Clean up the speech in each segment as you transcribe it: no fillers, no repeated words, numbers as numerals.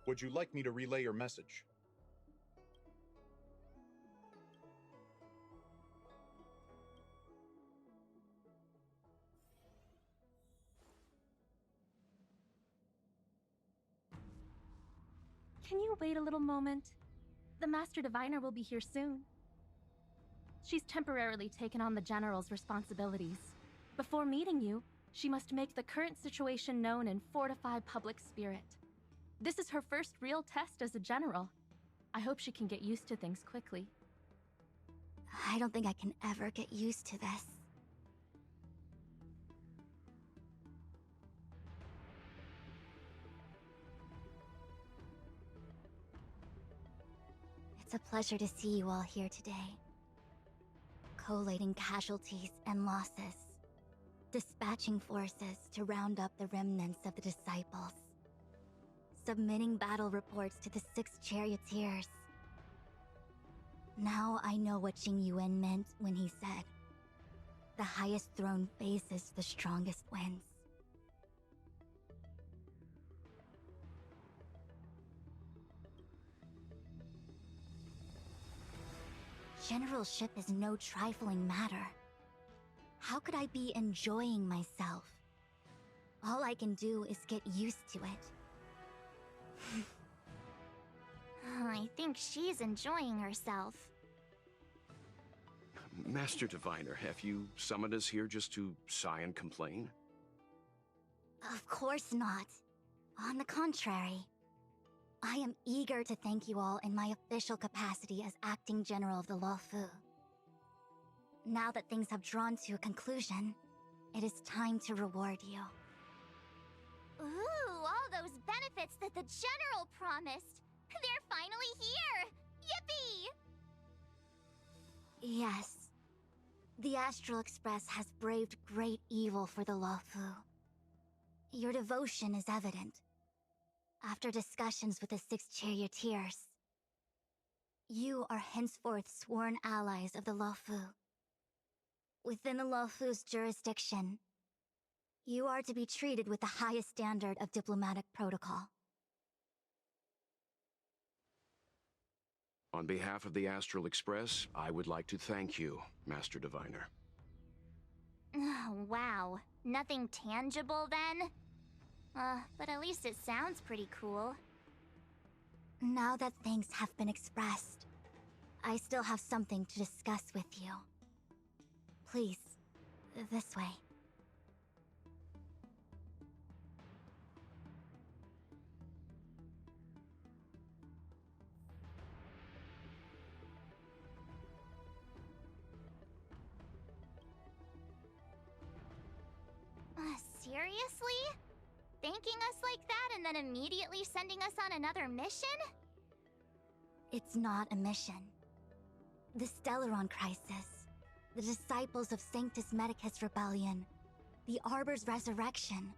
Would you like me to relay your message? Can you wait a little moment? The Master Diviner will be here soon. She's temporarily taken on the General's responsibilities. Before meeting you, she must make the current situation known and fortify public spirit. This is her first real test as a General. I hope she can get used to things quickly. I don't think I can ever get used to this. It's a pleasure to see you all here today. Collating casualties and losses. Dispatching forces to round up the remnants of the disciples. Submitting battle reports to the 6 charioteers. Now I know what Jing Yuan meant when he said, "The highest throne faces the strongest wins." Generalship is no trifling matter. How could I be enjoying myself? All I can do is get used to it. I think she's enjoying herself. Master Diviner, have you summoned us here just to sigh and complain? Of course not. On the contrary. I am eager to thank you all in my official capacity as acting general of the Luofu. Now that things have drawn to a conclusion, it is time to reward you. Ooh, all those benefits that the General promised! They're finally here! Yippee! Yes. The Astral Express has braved great evil for the Luofu. Your devotion is evident. After discussions with the 6 charioteers, you are henceforth sworn allies of the Luofu. Within the Luofu's jurisdiction, you are to be treated with the highest standard of diplomatic protocol. On behalf of the Astral Express, I would like to thank you, Master Diviner. Wow, nothing tangible then? But at least it sounds pretty cool. Now that thanks have been expressed, I still have something to discuss with you. Please, this way. Seriously? Thanking us like that and then immediately sending us on another mission? It's not a mission. The Stellaron Crisis, the Disciples of Sanctus Medicus Rebellion, the Arbor's resurrection.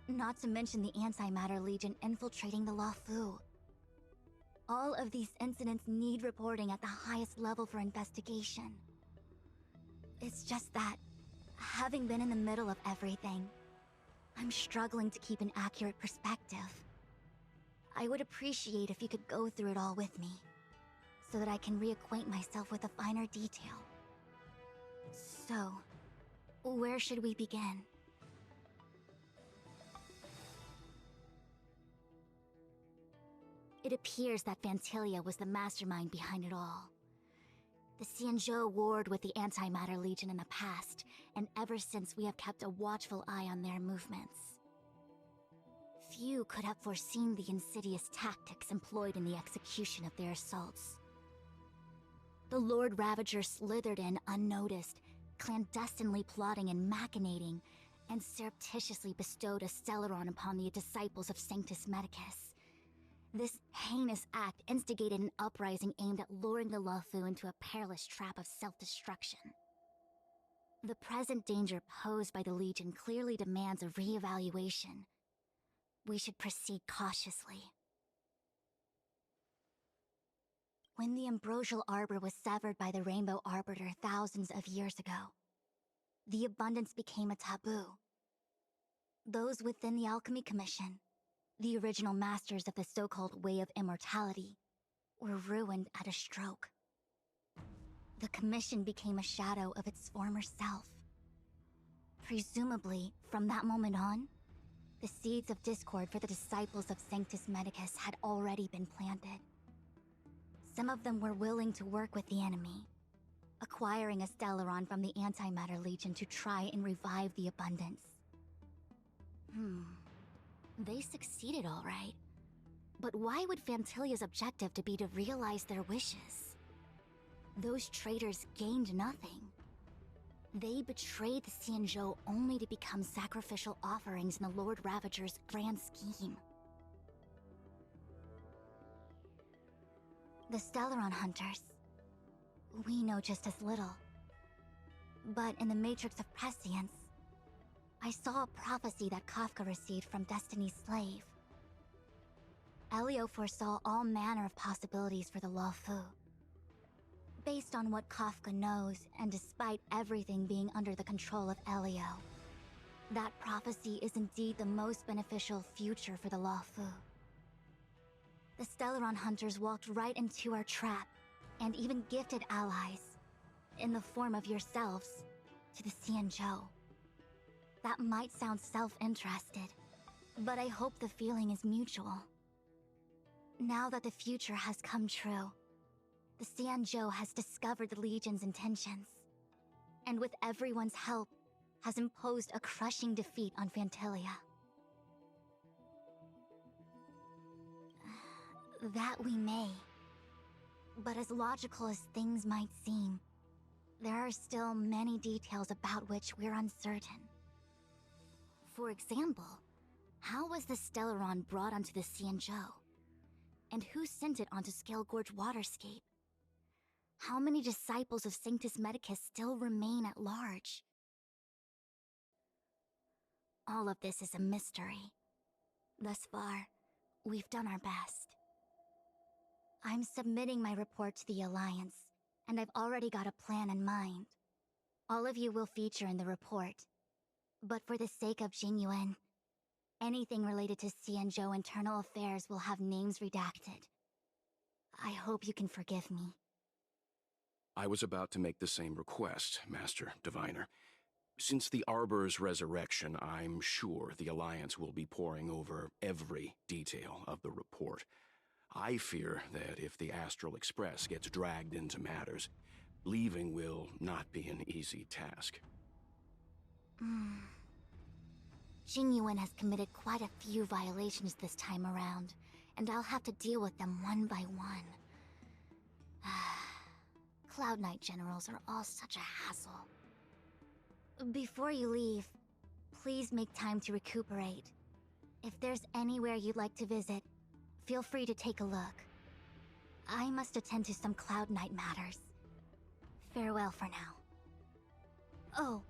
Not to mention the Antimatter Legion infiltrating the Luofu. All of these incidents need reporting at the highest level for investigation. It's just that, having been in the middle of everything, I'm struggling to keep an accurate perspective. I would appreciate if you could go through it all with me, so that I can reacquaint myself with a finer detail. So, where should we begin? It appears that Vantilia was the mastermind behind it all. The Xianzhou warred with the Antimatter Legion in the past, and ever since we have kept a watchful eye on their movements. Few could have foreseen the insidious tactics employed in the execution of their assaults. The Lord Ravager slithered in unnoticed, clandestinely plotting and machinating, and surreptitiously bestowed a Stellaron upon the disciples of Sanctus Medicus. This heinous act instigated an uprising aimed at luring the Luofu into a perilous trap of self-destruction. The present danger posed by the Legion clearly demands a re-evaluation. We should proceed cautiously. When the Ambrosial Arbor was severed by the Rainbow Arbiter thousands of years ago, the abundance became a taboo. Those within the Alchemy Commission, the original masters of the so-called Way of Immortality, were ruined at a stroke. The Commission became a shadow of its former self. Presumably, from that moment on, the seeds of discord for the disciples of Sanctus Medicus had already been planted. Some of them were willing to work with the enemy, acquiring a Stellaron from the Antimatter Legion to try and revive the Abundance. They succeeded all right. But why would Fantilia's objective to be to realize their wishes? Those traitors gained nothing. They betrayed the Xianzhou only to become sacrificial offerings in the Lord Ravager's grand scheme. The Stellaron Hunters. We know just as little. But in the Matrix of Prescience, I saw a prophecy that Kafka received from Destiny's slave. Elio foresaw all manner of possibilities for the Luofu. Based on what Kafka knows, and despite everything being under the control of Elio, that prophecy is indeed the most beneficial future for the Luofu. The Stellaron Hunters walked right into our trap, and even gifted allies, in the form of yourselves, to the Xianzhou. That might sound self-interested, but I hope the feeling is mutual. Now that the future has come true, the Xianzhou has discovered the Legion's intentions, and with everyone's help, has imposed a crushing defeat on Fantilia. That we may. But as logical as things might seem, there are still many details about which we're uncertain. For example, how was the Stellaron brought onto the Xianzhou? And who sent it onto Scale Gorge Waterscape? How many disciples of Sanctus Medicus still remain at large? All of this is a mystery. Thus far, we've done our best. I'm submitting my report to the Alliance, and I've already got a plan in mind. All of you will feature in the report. But for the sake of Jingyuan, anything related to Xianzhou internal affairs will have names redacted. I hope you can forgive me. I was about to make the same request, Master Diviner. Since the Arbor's resurrection, I'm sure the Alliance will be poring over every detail of the report. I fear that if the Astral Express gets dragged into matters, leaving will not be an easy task. Jingyuan has committed quite a few violations this time around, and I'll have to deal with them one by one. Cloud Knight generals are all such a hassle. Before you leave, please make time to recuperate. If there's anywhere you'd like to visit, feel free to take a look. I must attend to some Cloud Knight matters. Farewell for now. Oh,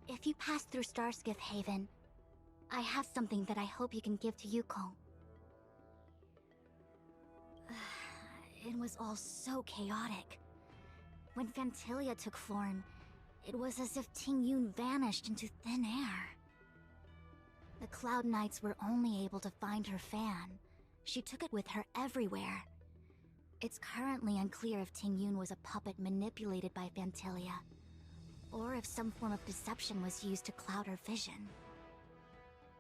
if you pass through Starskiff Haven, I have something that I hope you can give to Yukong. It was all so chaotic. When Fantilia took form, it was as if Tingyun vanished into thin air. The Cloud Knights were only able to find her fan. She took it with her everywhere. It's currently unclear if Tingyun was a puppet manipulated by Fantilia, or if some form of deception was used to cloud her vision.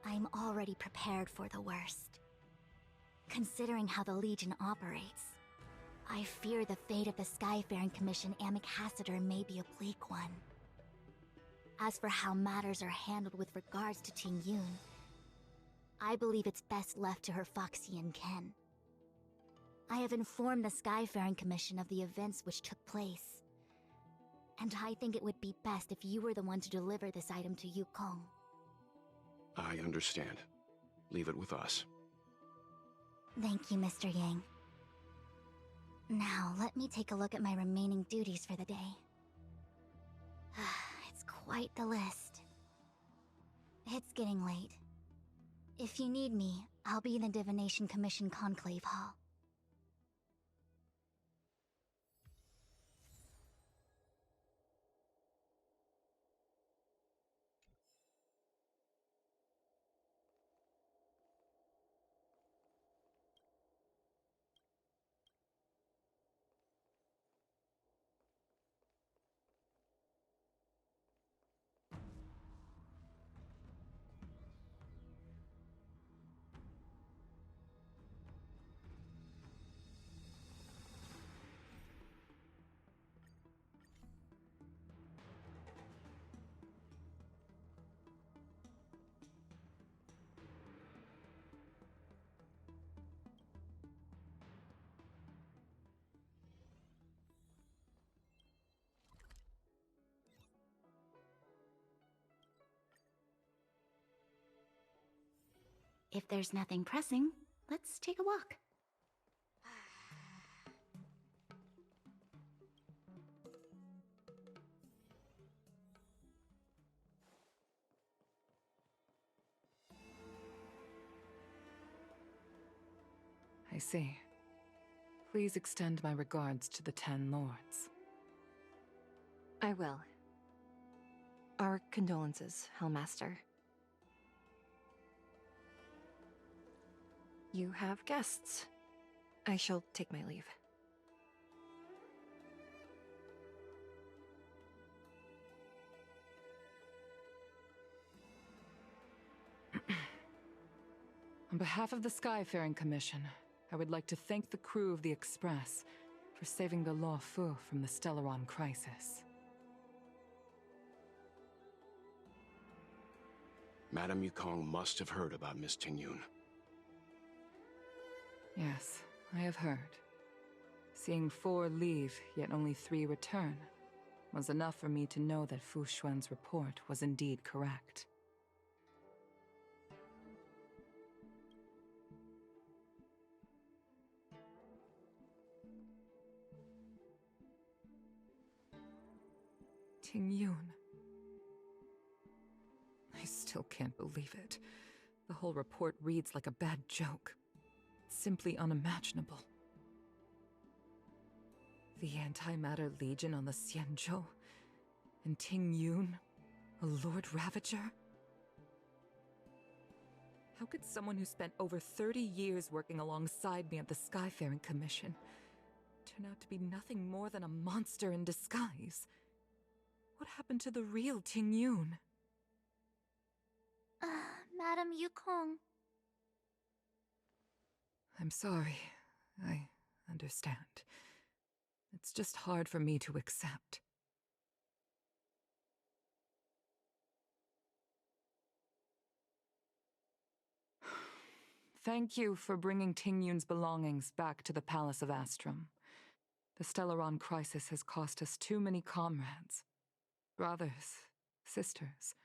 I'm already prepared for the worst. Considering how the Legion operates, I fear the fate of the Skyfaring Commission Ambassador may be a bleak one. As for how matters are handled with regards to Tingyun, I believe it's best left to her Foxian ken. I have informed the Skyfaring Commission of the events which took place, and I think it would be best if you were the one to deliver this item to Yukong. I understand. Leave it with us. Thank you, Mr. Yang. Now, let me take a look at my remaining duties for the day. It's quite the list. It's getting late. If you need me, I'll be in the Divination Commission Conclave Hall. If there's nothing pressing, let's take a walk. I see. Please extend my regards to the 10 lords. I will. Our condolences, Hellmaster. You have guests. I shall take my leave. On behalf of the Skyfaring Commission, I would like to thank the crew of the Express for saving the Law Fu from the Stellaron crisis. Madame Yukong must have heard about Miss Tingyun. Yes, I have heard. Seeing 4 leave, yet only 3 return, was enough for me to know that Fu Xuan's report was indeed correct. Tingyun. I still can't believe it. The whole report reads like a bad joke. It's simply unimaginable. The Antimatter Legion on the Xianzhou, and Tingyun, a Lord Ravager? How could someone who spent over 30 years working alongside me at the Skyfaring Commission turn out to be nothing more than a monster in disguise? What happened to the real Tingyun? Madame Yukong. I'm sorry. I understand. It's just hard for me to accept. Thank you for bringing Tingyun's belongings back to the Palace of Astrum. The Stellaron crisis has cost us too many comrades. Brothers, sisters,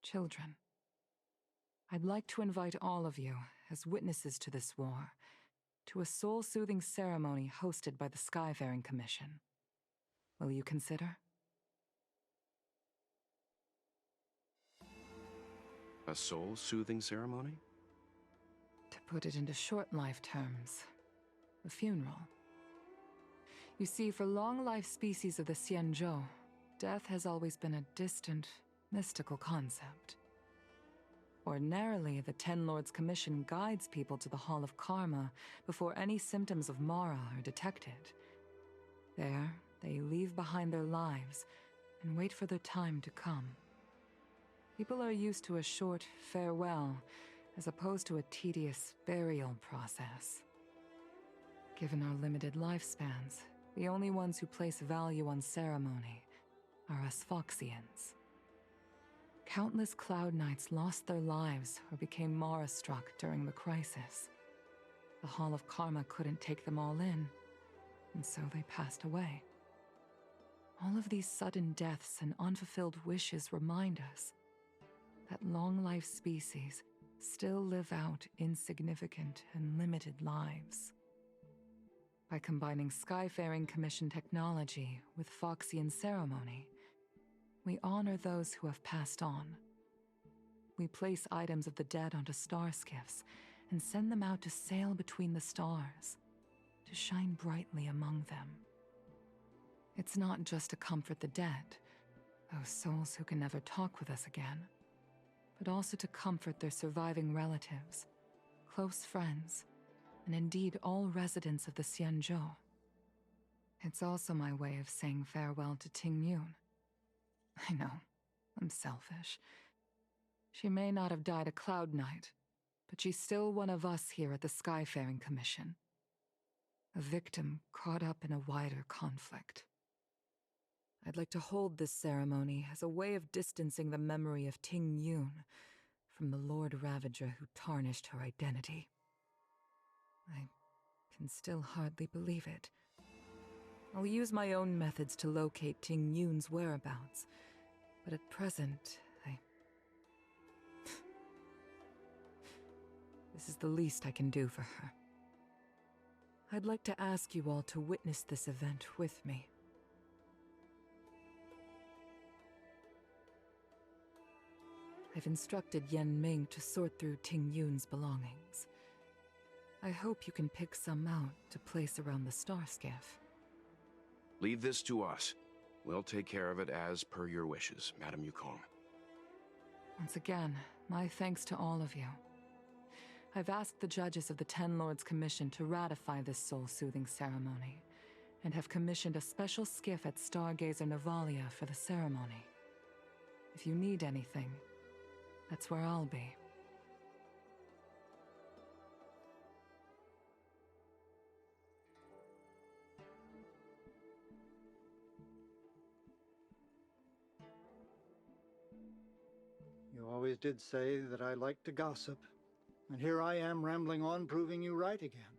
children. I'd like to invite all of you, as witnesses to this war, to a soul-soothing ceremony hosted by the Skyfaring Commission. Will you consider? A soul-soothing ceremony? To put it into short life terms, a funeral. You see, for long-life species of the Xianzhou, death has always been a distant, mystical concept. Ordinarily, the Ten Lords Commission guides people to the Hall of Karma before any symptoms of Mara are detected. There, they leave behind their lives and wait for their time to come. People are used to a short farewell as opposed to a tedious burial process. Given our limited lifespans, the only ones who place value on ceremony are us Foxians. Countless Cloud Knights lost their lives or became Mara-struck during the crisis. The Hall of Karma couldn't take them all in, and so they passed away. All of these sudden deaths and unfulfilled wishes remind us that long-life species still live out insignificant and limited lives. By combining Skyfaring Commission technology with Foxian ceremony, we honor those who have passed on. We place items of the dead onto star skiffs and send them out to sail between the stars, to shine brightly among them. It's not just to comfort the dead, those souls who can never talk with us again, but also to comfort their surviving relatives, close friends, and indeed all residents of the Xianzhou. It's also my way of saying farewell to Tingyun. I know, I'm selfish. She may not have died a Cloud Knight, but she's still one of us here at the Skyfaring Commission. A victim caught up in a wider conflict. I'd like to hold this ceremony as a way of distancing the memory of Tingyun from the Lord Ravager who tarnished her identity. I can still hardly believe it. I'll use my own methods to locate Tingyun's whereabouts, but at present, This is the least I can do for her. I'd like to ask you all to witness this event with me. I've instructed Yen Ming to sort through Ting Yun's belongings. I hope you can pick some out to place around the star skiff. Leave this to us. We'll take care of it as per your wishes, Madame Yukong. Once again, my thanks to all of you. I've asked the judges of the Ten Lords Commission to ratify this soul-soothing ceremony, and have commissioned a special skiff at Stargazer Navalia for the ceremony. If you need anything, that's where I'll be. You always did say that I like to gossip, and here I am rambling on, proving you right again.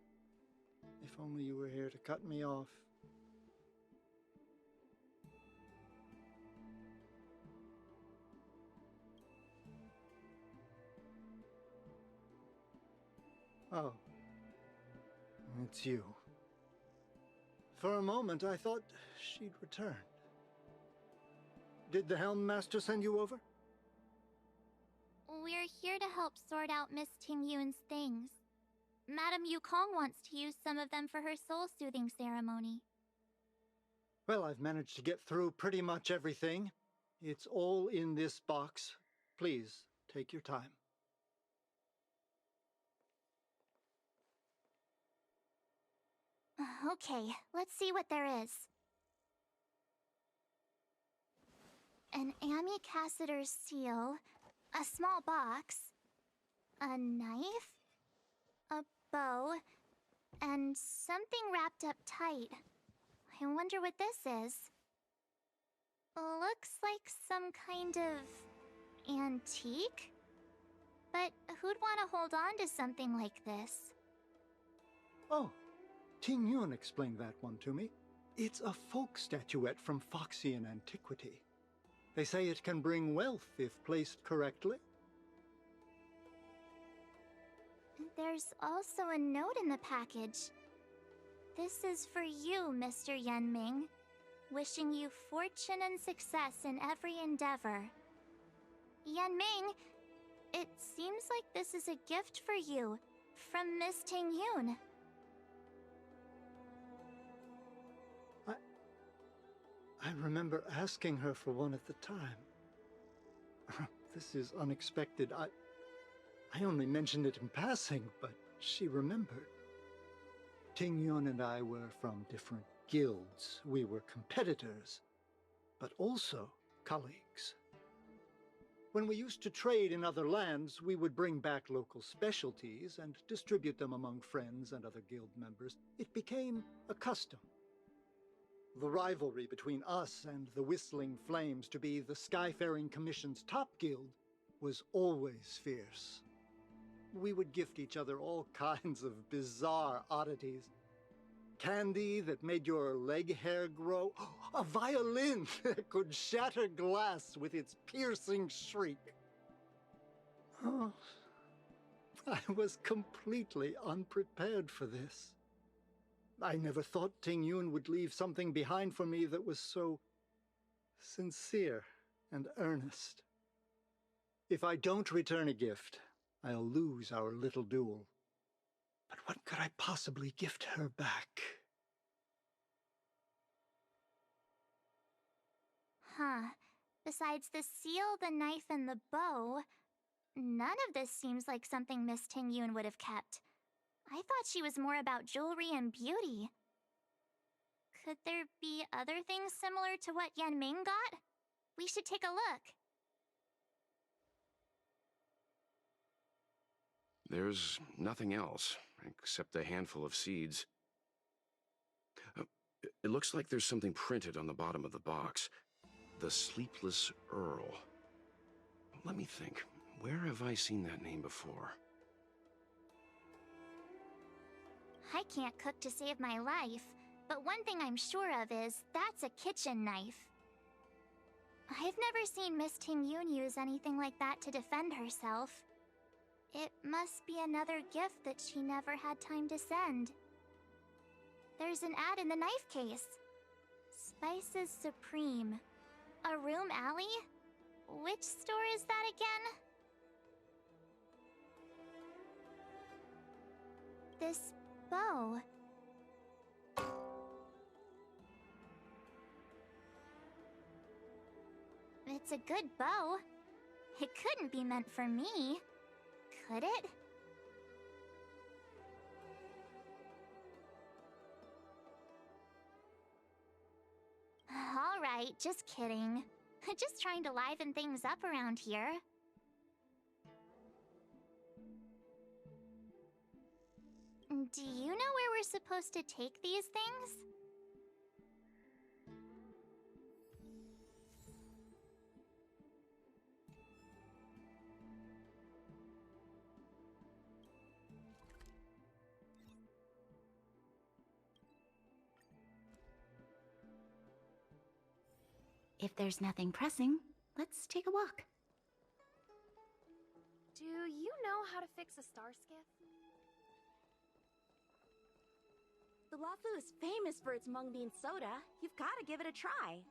If only you were here to cut me off. Oh, it's you. For a moment, I thought she'd returned. Did the Helm Master send you over? We're here to help sort out Miss Ting Yun's things. Madame Yukong wants to use some of them for her soul-soothing ceremony. Well, I've managed to get through pretty much everything. It's all in this box. Please, take your time. Okay, let's see what there is. An Amicassator's seal, a small box, a knife, a bow, and something wrapped up tight. I wonder what this is. Looks like some kind of antique? But who'd want to hold on to something like this? Oh, Ting Yun explained that one to me. It's a folk statuette from Foxian antiquity. They say it can bring wealth if placed correctly. There's also a note in the package. This is for you, Mr. Yen Ming. Wishing you fortune and success in every endeavor. Yen Ming, it seems like this is a gift for you from Miss Ting Yun. I remember asking her for one at the time. This is unexpected. I only mentioned it in passing, but she remembered. Ting Yun and I were from different guilds. We were competitors, but also colleagues. When we used to trade in other lands, we would bring back local specialties and distribute them among friends and other guild members. It became a custom. The rivalry between us and the Whistling Flames to be the Skyfaring Commission's top guild was always fierce. We would gift each other all kinds of bizarre oddities. Candy that made your leg hair grow. A violin that could shatter glass with its piercing shriek. Oh, I was completely unprepared for this. I never thought Ting Yun would leave something behind for me that was so sincere and earnest. If I don't return a gift, I'll lose our little duel. But what could I possibly gift her back? Huh. Besides the seal, the knife, and the bow, none of this seems like something Miss Ting Yun would have kept. I thought she was more about jewelry and beauty. Could there be other things similar to what Yen Ming got? We should take a look. There's nothing else, except a handful of seeds. It looks like there's something printed on the bottom of the box. The Sleepless Earl. Let me think. Where have I seen that name before? I can't cook to save my life, but one thing I'm sure of is that's a kitchen knife. I've never seen Miss Ting Yun use anything like that to defend herself. It must be another gift that she never had time to send. There's an ad in the knife case. Spices Supreme. A room alley? Which store is that again? This bow. It's a good bow. It couldn't be meant for me, could it? Alright, just kidding. Just trying to liven things up around here. Do you know where we're supposed to take these things? If there's nothing pressing, let's take a walk. Do you know how to fix a star skiff? The Lafu is famous for its mung bean soda. You've got to give it a try.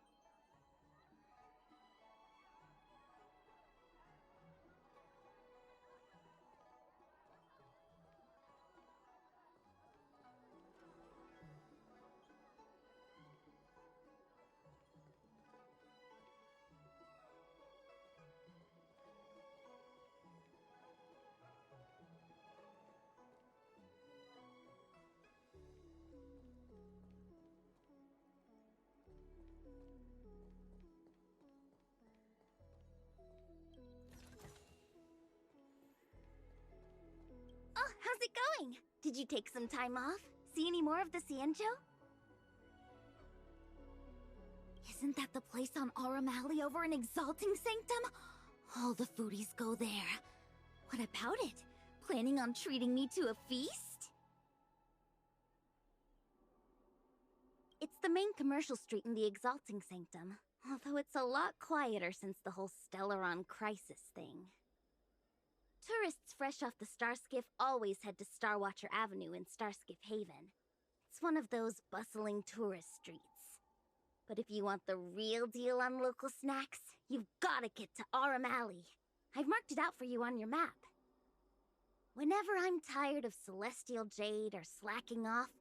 Oh, how's it going? Did you take some time off? See any more of the Cienjo? Isn't that the place on Aurum Alley over in Exalting Sanctum? All the foodies go there. What about it? Planning on treating me to a feast? It's the main commercial street in the Exalting Sanctum, although it's a lot quieter since the whole Stellaron crisis thing. Tourists fresh off the Starskiff always head to Starwatcher Avenue in Starskiff Haven. It's one of those bustling tourist streets. But if you want the real deal on local snacks, you've gotta get to Aurum Alley. I've marked it out for you on your map. Whenever I'm tired of Celestial Jade or slacking off,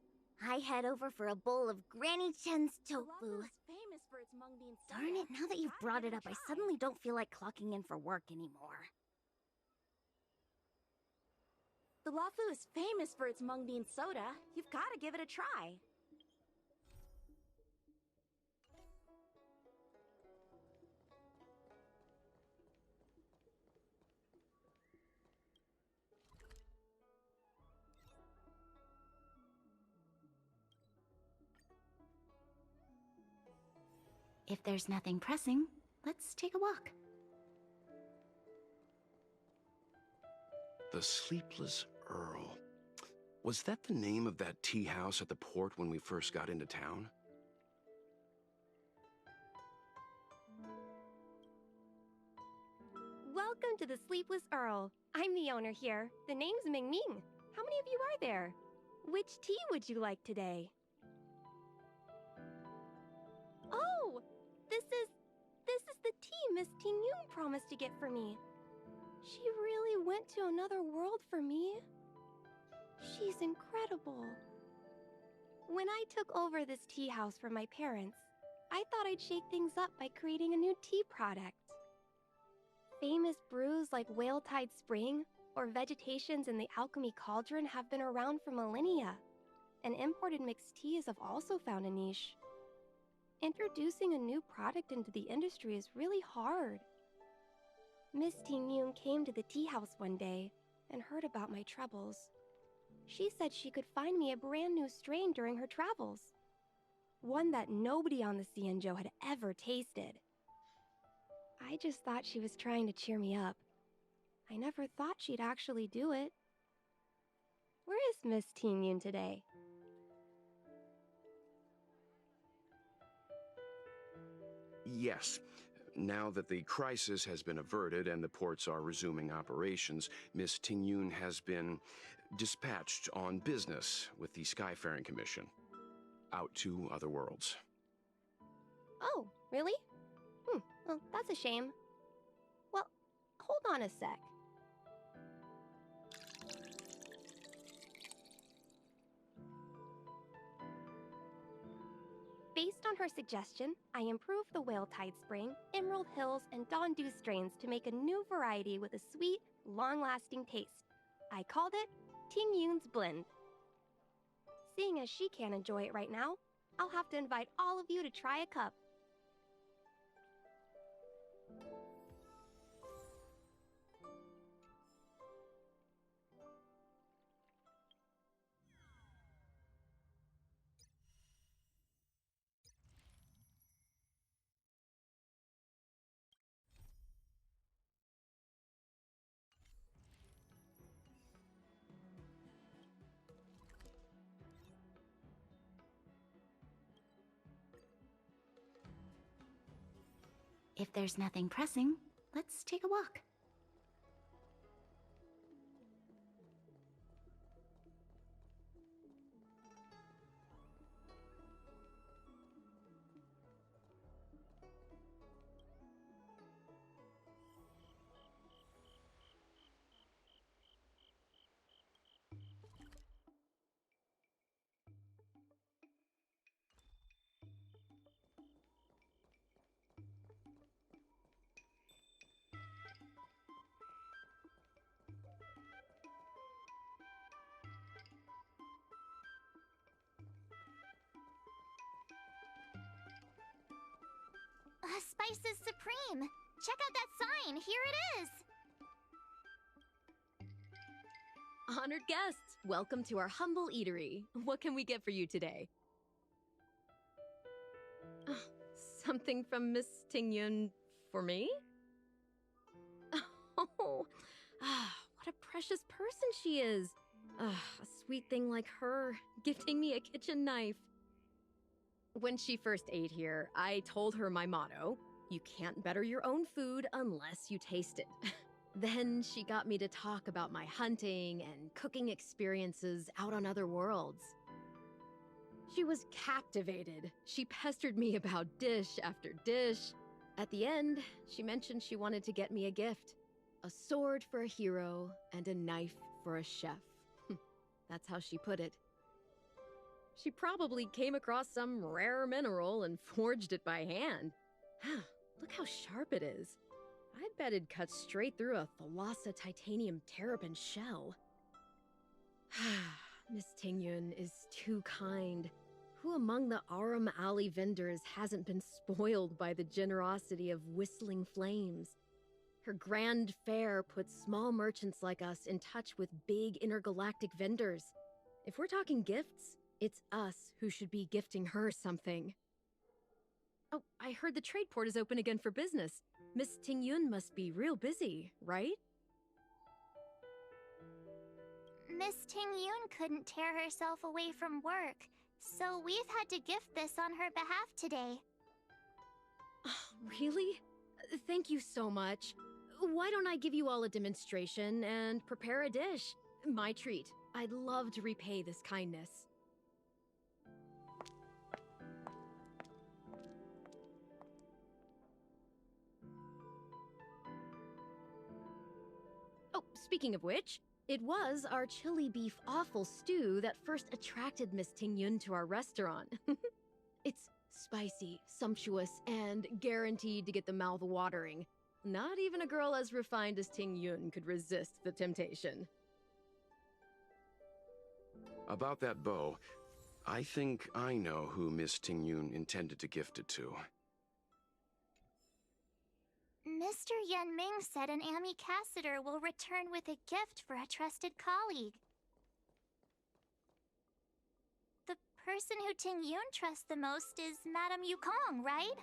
I head over for a bowl of Granny Chen's tofu. Famous for its mung bean soda. Darn it, now that you've brought it up, I suddenly don't feel like clocking in for work anymore. The Lafu is famous for its mung bean soda. You've got to give it a try. If there's nothing pressing, let's take a walk. The Sleepless Earl. Was that the name of that tea house at the port when we first got into town? Welcome to the Sleepless Earl. I'm the owner here. The name's Ming Ming. How many of you are there? Which tea would you like today? Oh, this is the tea Miss Ting Yun promised to get for me. She really went to another world for me. She's incredible. When I took over this tea house from my parents, I thought I'd shake things up by creating a new tea product. Famous brews like Whale Tide Spring or Vegetations in the Alchemy Cauldron have been around for millennia, and imported mixed teas have also found a niche. Introducing a new product into the industry is really hard. Miss Ting Yun came to the tea house one day and heard about my troubles. She said she could find me a brand new strain during her travels. One that nobody on the Cienjo had ever tasted. I just thought she was trying to cheer me up. I never thought she'd actually do it. Where is Miss Ting Yun today? Yes. Now that the crisis has been averted and the ports are resuming operations, Miss Tingyun has been dispatched on business with the Skyfaring Commission out to other worlds. Oh, really? Well, that's a shame. Well, hold on a sec. Based on her suggestion, I improved the Whale Tide Spring, Emerald Hills, and Dondu strains to make a new variety with a sweet, long-lasting taste. I called it Tingyun's Blend. Seeing as she can't enjoy it right now, I'll have to invite all of you to try a cup. If there's nothing pressing, let's take a walk. Spices Supreme! Check out that sign! Here it is! Honored guests, welcome to our humble eatery. What can we get for you today? Something from Miss Tingyun for me? Oh, what a precious person she is. A sweet thing like her, gifting me a kitchen knife. When she first ate here, I told her my motto: you can't better your own food unless you taste it. Then she got me to talk about my hunting and cooking experiences out on other worlds. She was captivated. She pestered me about dish after dish. At the end, she mentioned she wanted to get me a gift. A sword for a hero and a knife for a chef. That's how she put it. She probably came across some rare mineral and forged it by hand. Look how sharp it is. I bet it'd cut straight through a Thalassa titanium terrapin shell. Miss Tingyun is too kind. Who among the Aram Alley vendors hasn't been spoiled by the generosity of whistling flames? Her grand fare puts small merchants like us in touch with big intergalactic vendors. If we're talking gifts, it's us who should be gifting her something. Oh, I heard the trade port is open again for business. Miss Tingyun must be real busy, right? Miss Tingyun couldn't tear herself away from work, so we've had to gift this on her behalf today. Really? Thank you so much. Why don't I give you all a demonstration and prepare a dish? My treat. I'd love to repay this kindness. Oh, speaking of which, it was our chili beef offal stew that first attracted Miss Tingyun to our restaurant. It's spicy, sumptuous, and guaranteed to get the mouth watering. Not even a girl as refined as Tingyun could resist the temptation. About that bow, I think I know who Miss Tingyun intended to gift it to. Mr. Yenming said an ambassador will return with a gift for a trusted colleague. The person who Tingyun trusts the most is Madame Yukong, right?